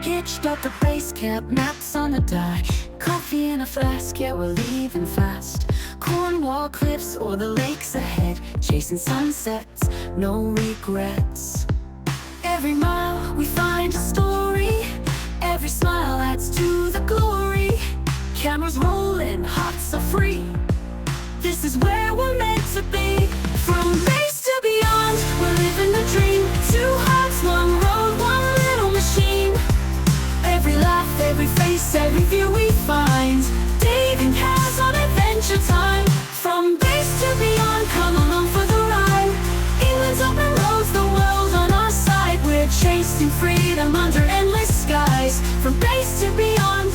Hitched up the base camp, maps on the dash, coffee in a flask, yeah we're leaving fast. Cornwall cliffs or the lakes ahead, chasing sunsets, no regrets. Every mile we find a story, every smile adds to the glory. Cameras rolling, hearts are free, this is where we're meant to be. From base to beyond, we're living the dream. Two hearts, one road, one little machine. Every laugh, every face, every view we find. Dave and Caz on adventure time. From base to beyond, come along for the ride. England's open roads, the world on our side. We're chasing freedom under endless skies. From base to beyond,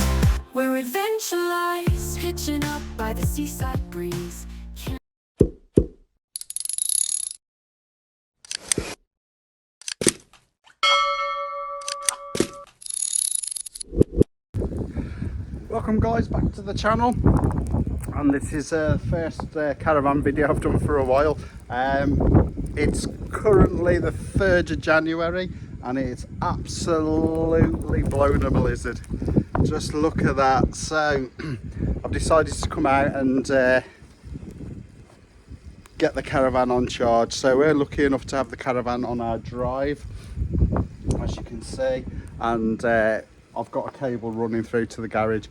where adventure lies. Hitching up by the seaside breeze. Welcome guys back to the channel, and this is the first caravan video I've done for a while. It's currently the 3rd of January and it's absolutely blowing a blizzard. Just look at that. So I've decided to come out and get the caravan on charge. So we're lucky enough to have the caravan on our drive, as you can see, and I've got a cable running through to the garage.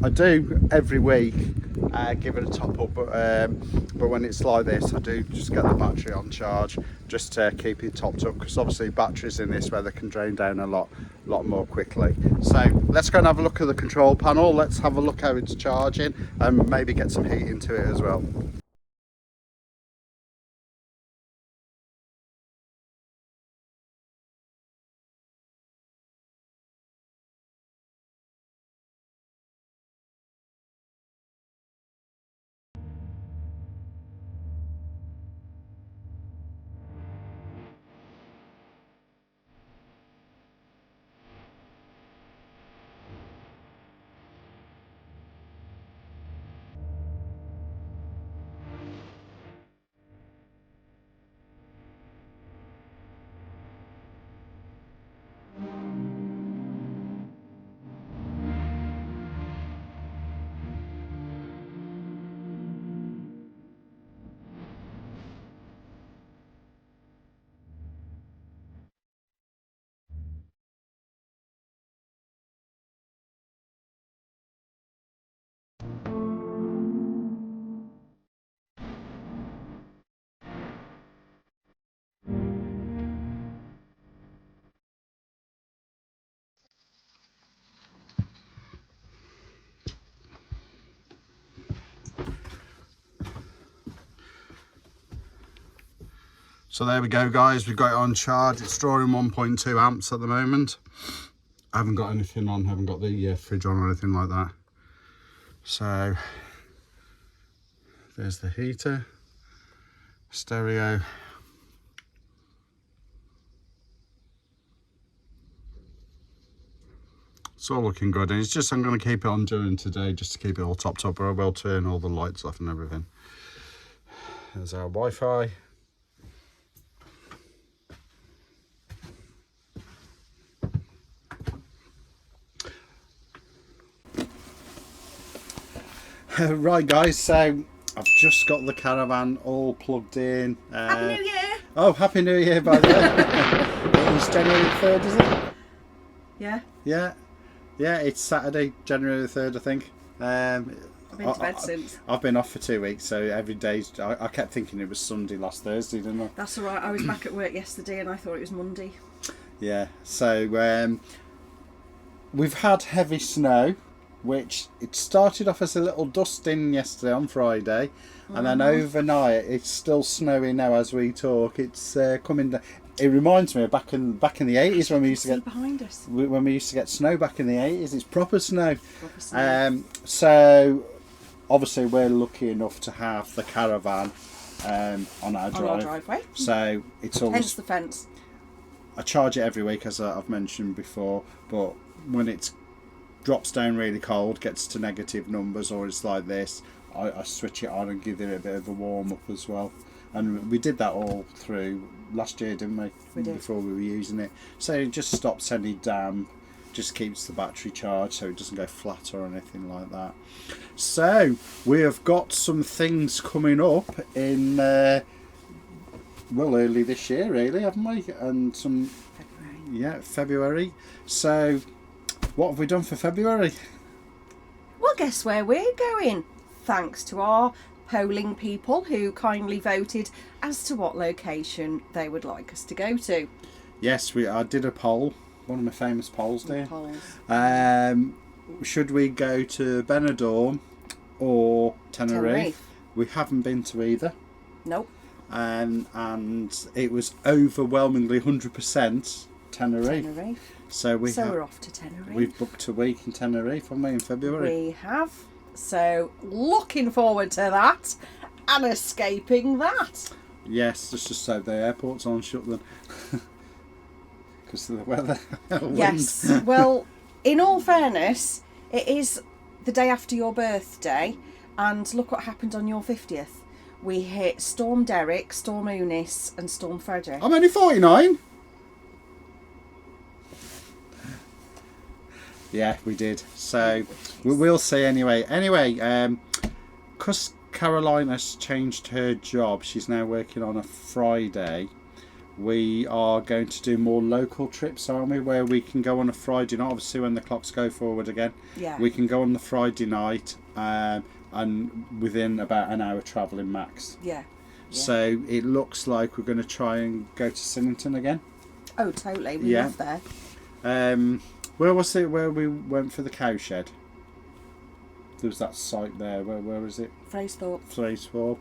I do every week give it a top up, but when it's like this I do just get the battery on charge just to keep it topped up, because obviously batteries in this weather can drain down a lot more quickly. So let's go and have a look at the control panel, let's have a look how it's charging and maybe get some heat into it as well. So there we go guys, we've got it on charge. It's drawing 1.2 amps at the moment. I haven't got anything on, haven't got the fridge on or anything like that. So there's the heater, stereo. It's all looking good, and it's just, I'm going to keep it on during today just to keep it all topped up, but I will turn all the lights off and everything. There's our Wi-Fi. Right guys, so I've just got the caravan all plugged in. Happy New Year! Oh, Happy New Year by the way. It was January the 3rd, is it? Yeah. Yeah, it's Saturday, January the 3rd, I think. I've been to bed since. I've been off for 2 weeks, so every day, I kept thinking it was Sunday last Thursday, didn't I? That's alright, I was back at work yesterday and I thought it was Monday. Yeah, so we've had heavy snow, which it started off as a little dusting yesterday on Friday, and then overnight it's still snowing now as we talk. It's coming down. It reminds me of back in the 80s when we used to get behind us. When we used to get snow back in the 80s. It's proper snow. Proper snow. So obviously we're lucky enough to have the caravan on our driveway. So it's always, hence the fence. I charge it every week, as I've mentioned before, but when it drops down really cold, gets to negative numbers, or it's like this, I switch it on and give it a bit of a warm up as well. And we did that all through last year, didn't we? We did. Before we were using it. So it just stops any damp, just keeps the battery charged so it doesn't go flat or anything like that. So we have got some things coming up in early this year, really, haven't we? And some February. So what have we done for February? Well, guess where we're going? Thanks to our polling people who kindly voted as to what location they would like us to go to. Yes, I did a poll, one of my famous polls there. Polls. Should we go to Benidorm or Tenerife? We haven't been to either. Nope. And it was overwhelmingly 100% Tenerife. So we're off to Tenerife. We've booked a week in Tenerife, haven't we, in February? We have. So looking forward to that and escaping that. Yes, just so the airport's on shut then. Because of the weather. Yes. Well, in all fairness, it is the day after your birthday, and look what happened on your 50th. We hit Storm Derek, Storm Eunice and Storm Frederick. I'm only 49. Yeah, we did. So we'll see anyway. Because Caroline has changed her job, she's now working on a Friday. We are going to do more local trips, aren't we? Where we can go on a Friday night, obviously when the clocks go forward again. Yeah. We can go on the Friday night and within about an hour travelling max. Yeah. So it looks like we're going to try and go to Sillington again. Oh, totally. We love there. Where was it where we went for the cowshed? There was that site there. Where was it? Fraysthorpe.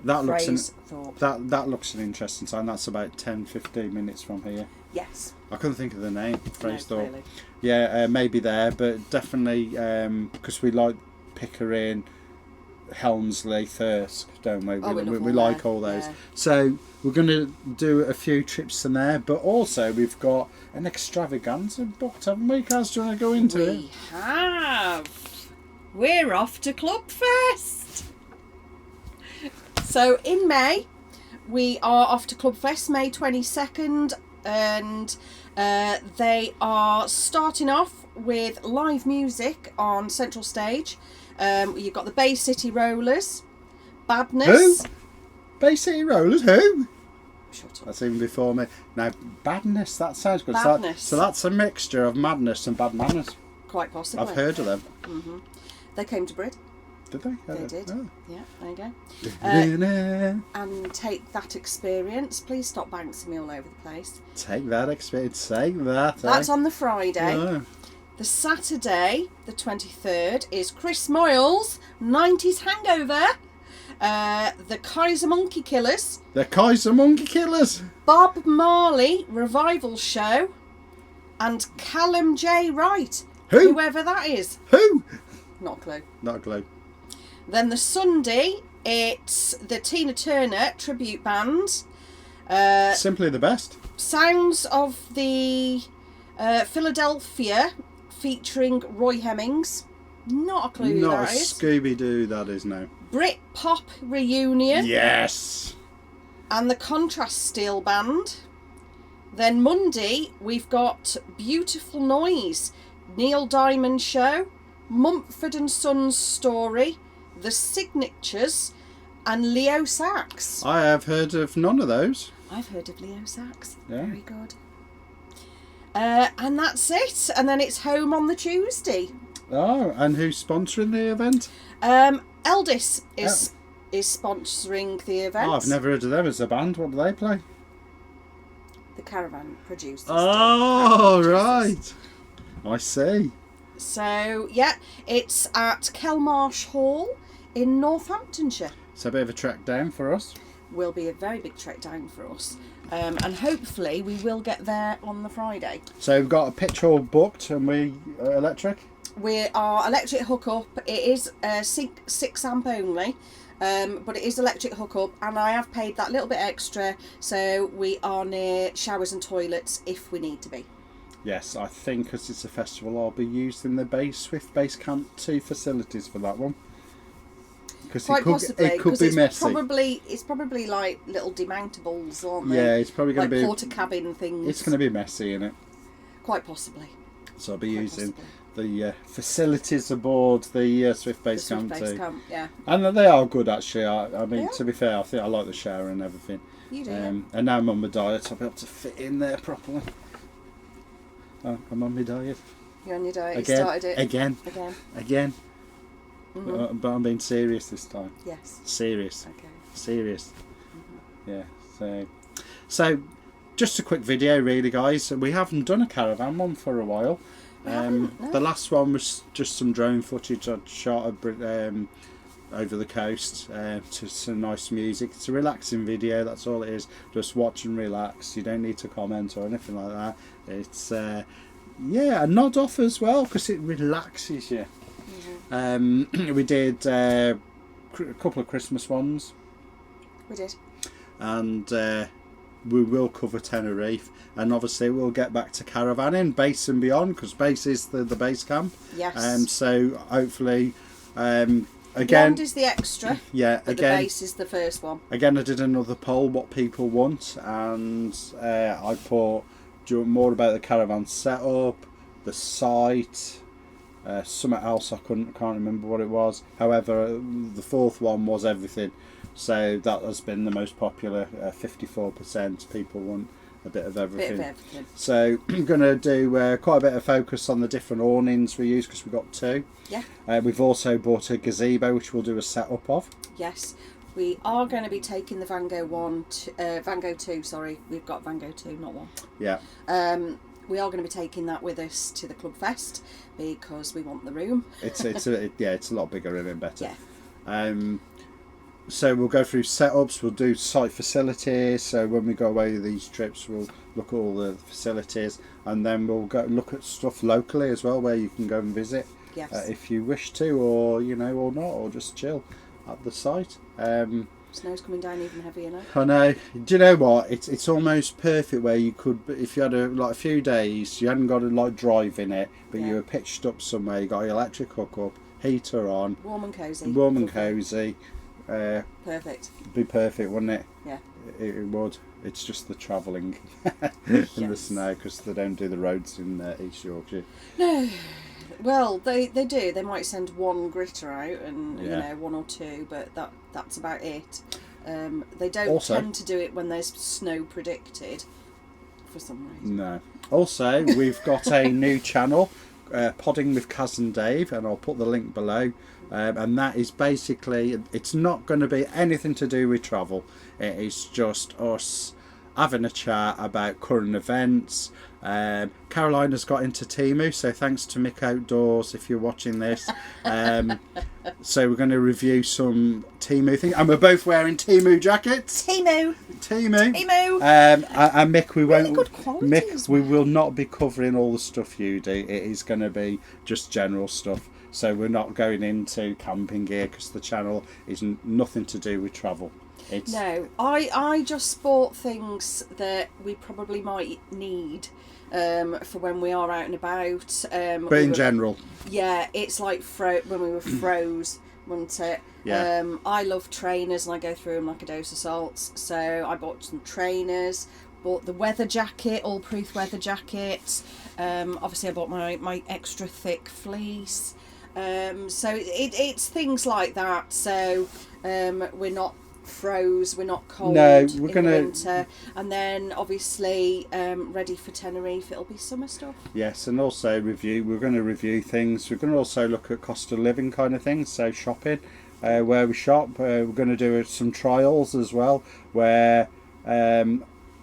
That looks an interesting sign. That's about 10-15 minutes from here. Yes. I couldn't think of the name. Fraysthorpe. No, yeah, maybe there, but definitely because we like Pickering, Helmsley, Thirsk, don't we? We like all those. Yeah. So we're going to do a few trips in there, but also we've got an extravaganza booked, haven't we, Caz? Do you want to go into it? We have. We're off to Clubfest. So in May, we are off to Clubfest, May 22nd, and they are starting off with live music on Central Stage. You've got the Bay City Rollers, Badness. Who? Bay City Rollers, who? Shut up. That's even before me. Now, Badness, that sounds good. Badness. So that's a mixture of madness and bad manners. Quite possibly. I've heard of them. Mm-hmm. They came to Brid. Did they? They did. Oh. Yeah, there you go. And take that experience. Please stop bouncing me all over the place. Take that experience. Take that. That's on the Friday. Oh. The Saturday, the 23rd, is Chris Moyles' 90s Hangover. The Kaiser Monkey Killers. The Kaiser Monkey Killers. Bob Marley Revival Show. And Callum J. Wright. Who? Whoever that is. Who? Not a clue. Not a clue. Then the Sunday, it's the Tina Turner tribute band. Simply the best. Sounds of the Philadelphia featuring Roy Hemmings. Not a clue who Not that a is. Scooby-Doo, that is, no. Brit Pop Reunion. Yes. And the Contrast Steel Band. Then Monday, we've got Beautiful Noise, Neil Diamond Show, Mumford and Sons Story, The Signatures, and Leo Sax. I have heard of none of those. I've heard of Leo Sax. Yeah. Very good. And that's it. And then it's home on the Tuesday. Oh, and who's sponsoring the event? Eldis is sponsoring the event. Oh, I've never heard of them as a band. What do they play? The Caravan producers. Oh, right. I see. So, yeah, it's at Kelmarsh Hall in Northamptonshire. It's a bit of a trek down for us. Will be a very big trek down for us. And hopefully we will get there on the Friday. So we've got a petrol booked and we electric? We are electric hookup. It is 6 amp only. But it is electric hookup, and I have paid that little bit extra, so we are near showers and toilets if we need to be. Yes, I think because it's a festival, I'll be using the Swift Basecamp 2 facilities for that one. Because it could be messy. It's probably like little demountables, aren't they? Yeah, it's probably going to be porta cabin things. It's going to be messy, isn't it? Quite possibly. So I'll be Quite using possibly. the facilities aboard the Swift The Swift Basecamp too. Basecamp, yeah. And they are good actually. I mean, Yeah. to be fair, I think I like the shower and everything. You do, yeah. And now I'm on my diet, I'll be able to fit in there properly. Oh, I'm on my diet. You're on your diet, you Again, started it. again. Mm-hmm. But I'm being serious this time. Yes. Serious. Okay. Serious. Yeah. So just a quick video, really, guys. We haven't done a caravan one for a while. We haven't, no. The last one was just some drone footage I'd shot over the coast to some nice music. It's a relaxing video, that's all it is. Just watch and relax. You don't need to comment or anything like that. It's yeah, a nod off as well because it relaxes you. Mm-hmm. We did a couple of Christmas ones. We did. And we will cover Tenerife, and obviously we'll get back to caravanning, base and beyond, because base is the base camp. Yes. So hopefully again, Beyond is the extra. Yeah, but again, the base is the first one. Again, I did another poll, what people want, and I put more about the caravan setup, the site, something else I can't remember what it was. However, the fourth one was everything. So that has been the most popular. 54% people want a bit of everything. Bit of everything. So I'm going to do quite a bit of focus on the different awnings we use because we've got two. Yeah. We've also bought a gazebo which we'll do a setup of. Yes. We are going to be taking the Vango 2, sorry. We've got Vango 2, not 1. Yeah. We are going to be taking that with us to the Club Fest because we want the room. It's a lot bigger and better. Yeah. So we'll go through setups, we'll do site facilities, so when we go away these trips we'll look at all the facilities, and then we'll go look at stuff locally as well where you can go and visit. Yes. If you wish to, or or not, or just chill at the site. Snow's coming down even heavier now. I know. Do you know what? It's almost perfect where you could, if you had a few days, you hadn't got to drive in it, but you were pitched up somewhere, you got your electric hookup, heater on, warm and cosy. Perfect. Be perfect, wouldn't it? Yeah. It would. It's just the travelling in the Yes. snow because they don't do the roads in East Yorkshire. No. Well, they do. They might send one gritter out and one or two, but that's about it. They don't tend to do it when there's snow predicted for some reason. No. Also, we've got a new channel, Podding with Caz Dave, and I'll put the link below. And that is basically, it's not going to be anything to do with travel. It is just us having a chat about current events. Caroline has got into Temu, so thanks to Mick Outdoors if you're watching this. So we're going to review some Temu things, and we're both wearing Temu jackets. Temu. And Mick, we Really won't. good quality Mick, as we well. will not be covering all the stuff you do. It is going to be just general stuff. So we're not going into camping gear because the channel is nothing to do with travel. No, I just bought things that we probably might need for when we are out and about. But in general. Yeah, it's like when we were froze, wasn't it? Yeah. I love trainers and I go through them like a dose of salts. So I bought some trainers, bought the weather jacket, all-proof weather jacket. Obviously I bought my extra thick fleece. So it's things like that. So we're not froze, we're not cold in the winter, and then obviously ready for Tenerife, it'll be summer stuff. Yes, and also we're going to review things. We're going to also look at cost of living kind of things, so shopping, where we shop. We're going to do some trials as well, where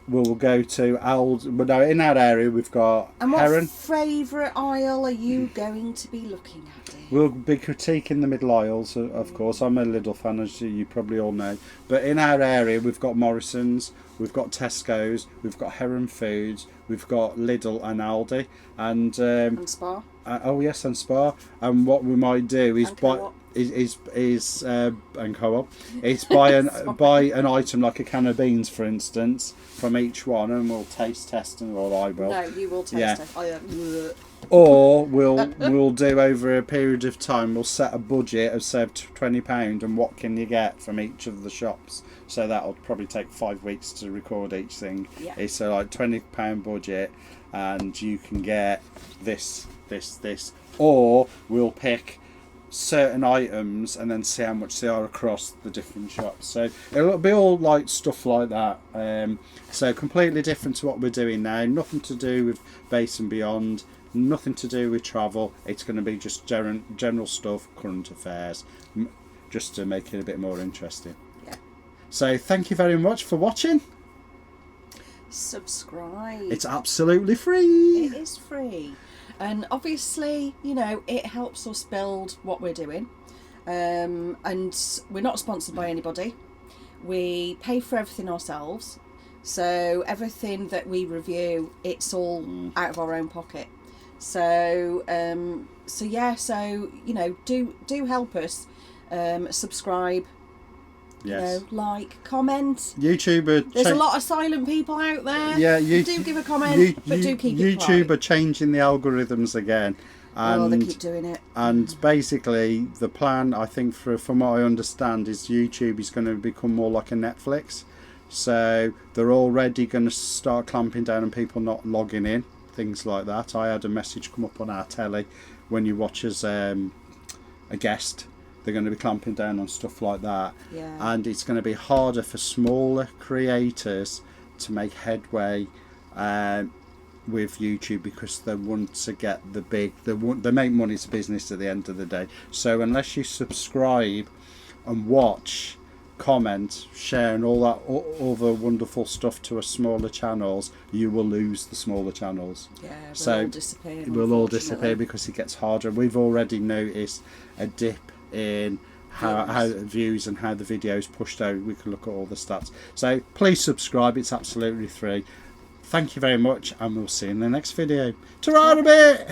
we'll go to in our area we've got And what Heron. favourite aisle are you going to be looking at, dear? We'll be critiquing the middle aisles, of course. I'm a Lidl fan, as you probably all know. But in our area, we've got Morrison's, we've got Tesco's, we've got Heron Foods, we've got Lidl and Aldi, and Spar. And Spar. And what we might do is And buy Co-op. And Co-op is buy an item like a can of beans, for instance, from each one, and we'll taste test, or I will. No, you will taste it. Or we'll do over a period of time. We'll set a budget of say £20, and what can you get from each of the shops. So that'll probably take 5 weeks to record each thing. Yeah. It's a like £20 budget, and you can get this. Or we'll pick certain items and then see how much they are across the different shops. So it'll be all like stuff like that. So completely different to what we're doing now. Nothing to do with Base and Beyond. Nothing to do with travel. It's going to be just general stuff, current affairs, just to make it a bit more interesting. Yeah. So thank you very much for watching. Subscribe. It's absolutely free. It is free. And obviously, you know, it helps us build what we're doing. And we're not sponsored by anybody. We pay for everything ourselves. So everything that we review, it's all out of our own pocket. So you know, do help us. Subscribe. Yes. You know, like, comment. YouTuber. There's a lot of silent people out there. Yeah, do give a comment, but do keep it YouTube quiet. are changing the algorithms again. And, they keep doing it. And basically, the plan, I think, from what I understand, is YouTube is going to become more like a Netflix. So they're already going to start clamping down on people not logging in, things like that. I had a message come up on our telly when you watch as a guest. They're going to be clamping down on stuff like that. Yeah. And it's going to be harder for smaller creators to make headway with YouTube, because they want to get the big, they make money, it's business at the end of the day. So unless you subscribe and watch, comment, share and all that other wonderful stuff to our smaller channels, you will lose the smaller channels. Yeah, so all disappear. It will all disappear because it gets harder. We've already noticed a dip in how views and how the videos pushed out. We can look at all the stats. So please subscribe, it's absolutely free. Thank you very much, and we'll see you in the next video. Ta-ra a bit!